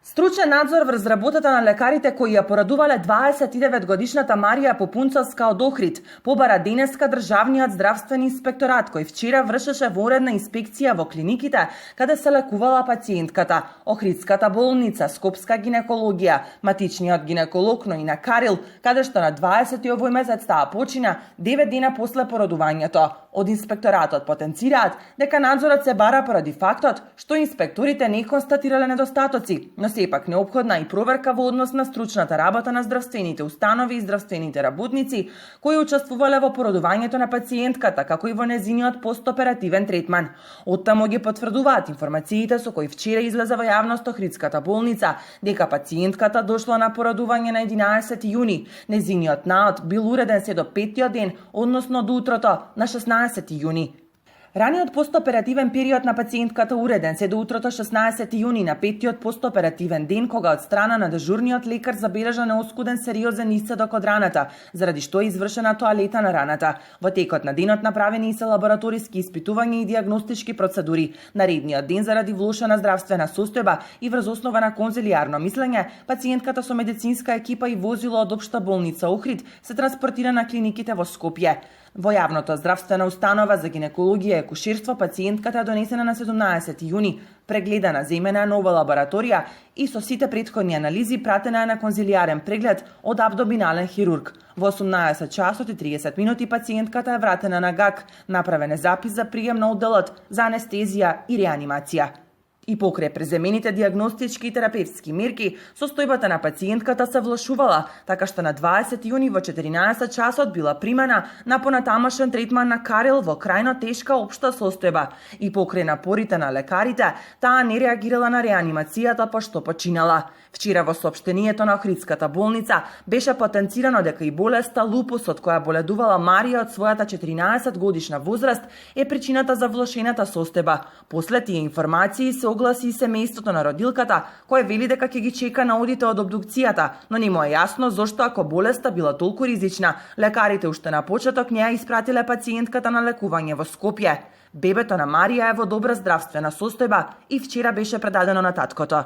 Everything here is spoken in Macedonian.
Стручен надзор врз работата на лекарите кои ја порадувале 29-годишната Марија Попунцовска од Охрид побара денеска Државниот здравствен инспекторат кој вчера вршеше воредна инспекција во клиниките каде се лекувала пациентката, Охридската болница, Скопска гинекологија, матичниот гинеколог Ноина Карил, каде што на 20 овој месец таа почина 9 дена после породувањето. Од инспекторатот потенцираат дека надзорот се бара поради фактот што инспекторите не констатирале недостатоци, но сепак неопходна и проверка во однос на стручната работа на здравствените установи и здравствените работници кои учествувале во породувањето на пациентката, како и во незиниот постоперативен третман. Оттаму ги потврдуваат информациите со кои вчера излезе во јавност Охридската болница дека пациентката дошла на породување на 11 јуни. Незиниот наод бил уреден се до 5-тиот ден, односно до утрото на 16 јуни. Раниот постоперативен период на пациентката уреден се до утрото 16 јуни на 5-тиот постоперативен ден, кога од страна на дежурниот лекар забележа неоскуден сериозен исцедок од раната, заради што е извршена тоалета на раната. Во текот на денот направени се лабораториски испитувања и диагностички процедури. Наредниот ден, заради влошена здравствена состојба и врз основа на конзилијарно мислење, пациентката со медицинска екипа и возило од Општа болница Охрид се транспортира на клиниките во Скопје. Во јавната здравствена установа за гинекологија и акушерство пациентката е донесена на 17 јуни, прегледана, земена е нова лабораторија и со сите претходни анализи пратена е на конзилијарен преглед од абдоминален хирург. Во 18 часот и 30 минути пациентката е вратена на ГАК, направен е запис за прием на одделот за анестезија и реанимација. И покрај преземените диагностички и терапевтски мерки, состојбата на пациентката се влошувала, така што на 20 јуни во 14 часот била примена на понатамошен третман на Карил во крајно тешка општа состојба. И покрај напорите на лекарите, таа не реагирала на реанимацијата пошто починала. Вчера во соопштението на Охридската болница беше потенцирано дека и болеста лупус од која боледувала Марија од својата 14 годишна возраст е причината за влошената состојба. После тие информации се огласи и семејството на родилката, кој вели дека ќе ги чека на одите од обдукцијата, но не му е јасно зошто ако болеста била толку ризична, лекарите уште на почеток не ја испратиле пациентката на лекување во Скопје. Бебето на Марија е во добра здравствена состојба и вчера беше предадено на таткото.